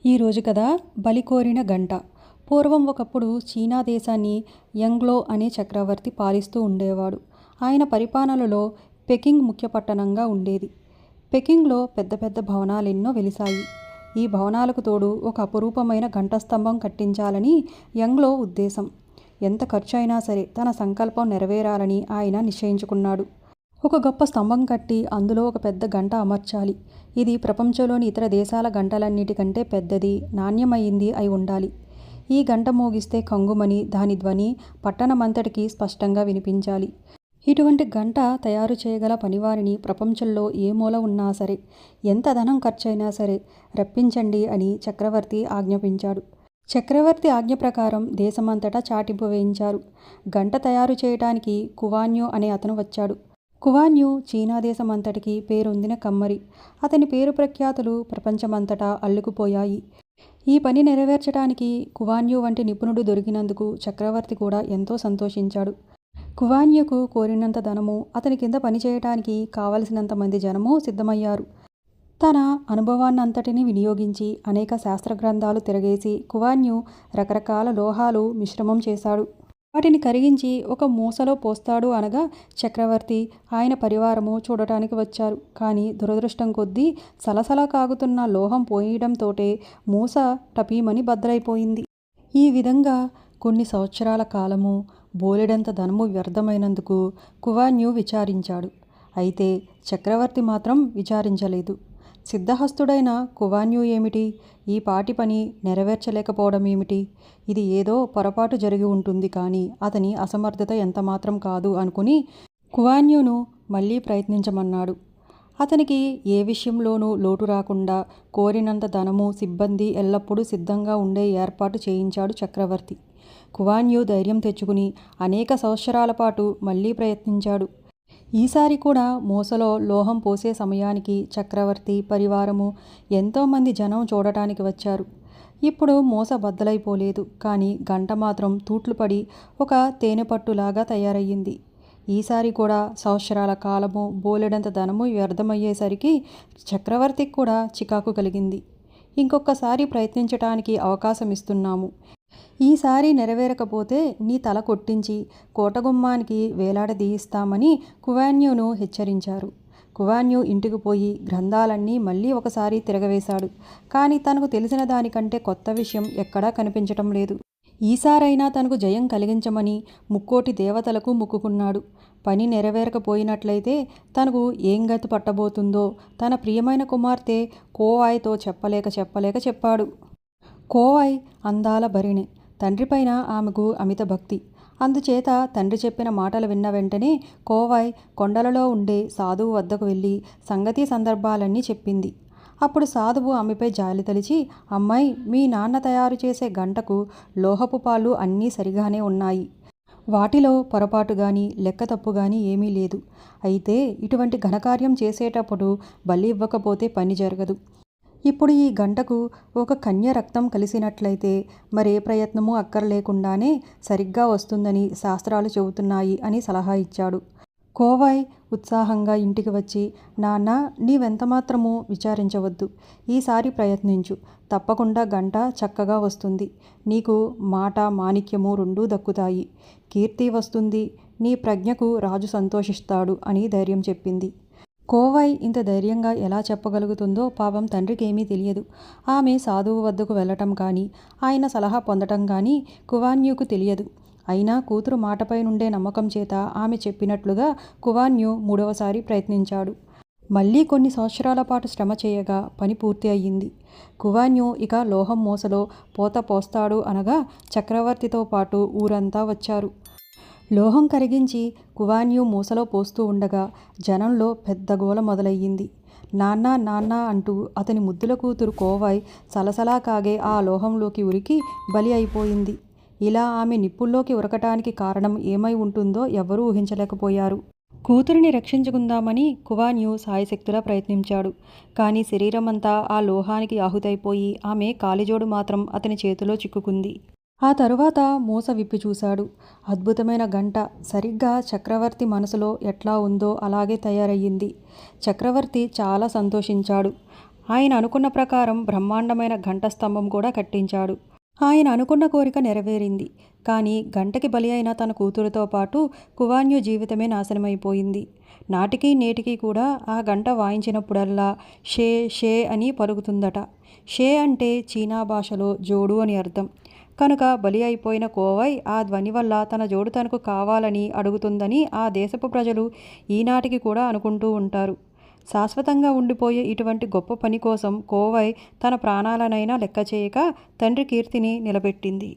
ఈరోజు కథ బలి కోరిన గంట. పూర్వం ఒకప్పుడు చీనా దేశాన్ని యంగ్లో అనే చక్రవర్తి పాలిస్తూ ఉండేవాడు. ఆయన పరిపాలనలో పెకింగ్ ముఖ్య పట్టణంగా ఉండేది. పెకింగ్లో పెద్ద పెద్ద భవనాలెన్నో వెలిశాయి. ఈ భవనాలకు తోడు ఒక అపురూపమైన గంట స్తంభం కట్టించాలని యంగ్లో ఉద్దేశం. ఎంత ఖర్చు అయినా సరే తన సంకల్పం నెరవేరాలని ఆయన నిశ్చయించుకున్నాడు. ఒక గొప్ప స్తంభం కట్టి అందులో ఒక పెద్ద గంట అమర్చాలి. ఇది ప్రపంచంలోని ఇతర దేశాల గంటలన్నిటికంటే పెద్దది, నాణ్యమైంది అయి ఉండాలి. ఈ గంట మోగిస్తే కంగుమని దాని ధ్వని పట్టణమంతటికీ స్పష్టంగా వినిపించాలి. ఇటువంటి గంట తయారు చేయగల పనివారిని ప్రపంచంలో ఏ మూల ఉన్నా సరే, ఎంత ధనం ఖర్చైనా సరే రప్పించండి అని చక్రవర్తి ఆజ్ఞాపించాడు. చక్రవర్తి ఆజ్ఞ ప్రకారం దేశమంతటా చాటింపు వేయించారు. గంట తయారు చేయడానికి కువాన్యో అనే అతను వచ్చాడు. కువాన్యూ చీనా దేశమంతటికి పేరొందిన కమ్మరి. అతని పేరు ప్రఖ్యాతులు ప్రపంచమంతటా అల్లుకుపోయాయి. ఈ పని నెరవేర్చడానికి కువాన్యూ వంటి నిపుణుడు దొరికినందుకు చక్రవర్తి కూడా ఎంతో సంతోషించాడు. కువాన్యూకు కోరినంత ధనము, అతని కింద పనిచేయటానికి కావలసినంత మంది జనము సిద్ధమయ్యారు. తన అనుభవాన్నంతటిని వినియోగించి అనేక శాస్త్ర గ్రంథాలు తిరగేసి కువాన్యూ రకరకాల లోహాలు మిశ్రమం చేశాడు. వాటిని కరిగించి ఒక మూసలో పోస్తాడు అనగా చక్రవర్తి, ఆయన పరివారము చూడటానికి వచ్చారు. కానీ దురదృష్టం కొద్దీ సలసలా కాగుతున్న లోహం పోయడంతోటే మూస టపీమని బద్దలైపోయింది. ఈ విధంగా కొన్ని సంవత్సరాల కాలము బోలెడంత ధనము వ్యర్థమైనందుకు కువాన్యూ విచారించాడు. అయితే చక్రవర్తి మాత్రం విచారించలేదు. సిద్ధహస్తుడైన కువాన్యూ ఏమిటి, ఈ పాటి పని నెరవేర్చలేకపోవడం ఏమిటి? ఇది ఏదో పొరపాటు జరిగి ఉంటుంది, కానీ అతని అసమర్థత ఎంతమాత్రం కాదు అనుకుని కువాన్యూను మళ్ళీ ప్రయత్నించమన్నాడు. అతనికి ఏ విషయంలోనూ లోటు రాకుండా కోరినంత ధనము, సిబ్బంది ఎల్లప్పుడూ సిద్ధంగా ఉండే ఏర్పాటు చేయించాడు చక్రవర్తి. కువాన్యూ ధైర్యం తెచ్చుకుని అనేక సంవత్సరాల పాటు మళ్ళీ ప్రయత్నించాడు. ఈసారి కూడా మూసలో లోహం పోసే సమయానికి చక్రవర్తి పరివారము ఎంతోమంది జనం చూడటానికి వచ్చారు. ఇప్పుడు మూస బద్దలైపోలేదు, కానీ గంట మాత్రం తూట్లు పడి ఒక తేనెపట్టులాగా తయారయ్యింది. ఈసారి కూడా సంవత్సరాల కాలము బోలెడంత ధనము వ్యర్థమయ్యేసరికి చక్రవర్తికి కూడా చికాకు కలిగింది. ఇంకొకసారి ప్రయత్నించటానికి అవకాశం ఇస్తున్నాము. ఈసారి నెరవేరకపోతే నీ తల కొట్టించి కోటగుమ్మానికి వేలాడదీయిస్తామని కువాన్యూను హెచ్చరించారు. కువాన్యూ ఇంటికి పోయి గ్రంథాలన్నీ మళ్ళీ ఒకసారి తిరగవేశాడు. కానీ తనకు తెలిసిన దానికంటే కొత్త విషయం ఎక్కడా కనిపించటం లేదు. ఈసారైనా తనకు జయం కలిగించమని ముక్కోటి దేవతలకు మొక్కుకున్నాడు. పని నెరవేరకపోయినట్లయితే తనకు ఏం గతి పట్టబోతుందో తన ప్రియమైన కుమార్తె కోవాయ్తో చెప్పలేక చెప్పాడు. కోవాయ్ అందాల భరిణి. తండ్రిపైన ఆమెకు అమిత భక్తి. అందుచేత తండ్రి చెప్పిన మాటలు విన్న వెంటనే కోవాయ్ కొండలలో ఉండే సాధువు వద్దకు వెళ్ళి సంగతి సందర్భాలన్నీ చెప్పింది. అప్పుడు సాధువు ఆమెపై జాలి తలిచి, అమ్మాయి, మీ నాన్న తయారు చేసే గంటకు లోహపు పాళ్ళు అన్నీ సరిగానే ఉన్నాయి. వాటిలో పొరపాటు కానీ లెక్క తప్పు కానీ ఏమీ లేదు. అయితే ఇటువంటి ఘనకార్యం చేసేటప్పుడు బలి ఇవ్వకపోతే పని జరగదు. ఇప్పుడు ఈ గంటకు ఒక కన్య రక్తం కలిసినట్లయితే మరే ప్రయత్నమూ అక్కర్లేకుండానే సరిగ్గా వస్తుందని శాస్త్రాలు చెబుతున్నాయి అని సలహా ఇచ్చాడు. కోవాయ్ ఉత్సాహంగా ఇంటికి వచ్చి, నాన్న, నీవెంతమాత్రమూ విచారించవద్దు. ఈసారి ప్రయత్నించు. తప్పకుండా గంట చక్కగా వస్తుంది. నీకు మాట మాణిక్యము రెండూ దక్కుతాయి. కీర్తి వస్తుంది. నీ ప్రజ్ఞకు రాజు సంతోషిస్తాడు అని ధైర్యం చెప్పింది. కోవాయ్ ఇంత ధైర్యంగా ఎలా చెప్పగలుగుతుందో పాపం తండ్రికి ఏమీ తెలియదు. ఆమె సాధువు వద్దకు వెళ్ళటం కానీ ఆయన సలహా పొందటం కానీ కువాన్యూకు తెలియదు. అయినా కూతురు మాటపై నుండే నమ్మకం చేత ఆమె చెప్పినట్లుగా కువాన్యూ మూడవసారి ప్రయత్నించాడు. మళ్ళీ కొన్ని సంవత్సరాల పాటు శ్రమ చేయగా పని పూర్తి అయ్యింది. కువాన్యూ ఇక లోహం మూసలో పోత పోస్తాడు అనగా చక్రవర్తితో పాటు ఊరంతా వచ్చారు. లోహం కరిగించి కువాన్యూ మూసలో పోస్తూ ఉండగా జనంలో పెద్ద గోల మొదలయ్యింది. నాన్న, నాన్న అంటూ అతని ముద్దుల కూతురు కోవాయ్ సలసలా కాగే ఆ లోహంలోకి ఉరికి బలి అయిపోయింది. ఇలా ఆమె నిప్పుల్లోకి ఉరకటానికి కారణం ఏమై ఉంటుందో ఎవ్వరూ ఊహించలేకపోయారు. కూతురిని రక్షించుకుందామని కువాన్యూ సాయశక్తులా ప్రయత్నించాడు. కానీ శరీరమంతా ఆ లోహానికి ఆహుతైపోయి ఆమె కాలిజోడు మాత్రం అతని చేతిలో చిక్కుకుంది. ఆ తరువాత మూస విప్పి చూశాడు. అద్భుతమైన గంట సరిగ్గా చక్రవర్తి మనసులో ఎట్లా ఉందో అలాగే తయారయ్యింది. చక్రవర్తి చాలా సంతోషించాడు. ఆయన అనుకున్న ప్రకారం బ్రహ్మాండమైన ఘంట స్తంభం కూడా కట్టించాడు. ఆయన అనుకున్న కోరిక నెరవేరింది. కానీ గంటకి బలి అయిన తన కూతురుతో పాటు కువాన్యు జీవితమే నాశనమైపోయింది. నాటికి నేటికి కూడా ఆ గంట వాయించినప్పుడల్లా షే షే అని పలుకుతుందట. షే అంటే చీనా భాషలో జోడు అని అర్థం. కనుక బలి అయిపోయిన కోవై ఆ ధ్వని వల్ల తన జోడు తనకు కావాలని అడుగుతుందని ఆ దేశపు ప్రజలు ఈనాటికి కూడా అనుకుంటూ ఉంటారు. శాశ్వతంగా ఉండిపోయే ఇటువంటి గొప్ప పని కోసం కోవై తన ప్రాణాలనైనా లెక్క చేయక తండ్రి కీర్తిని నిలబెట్టింది.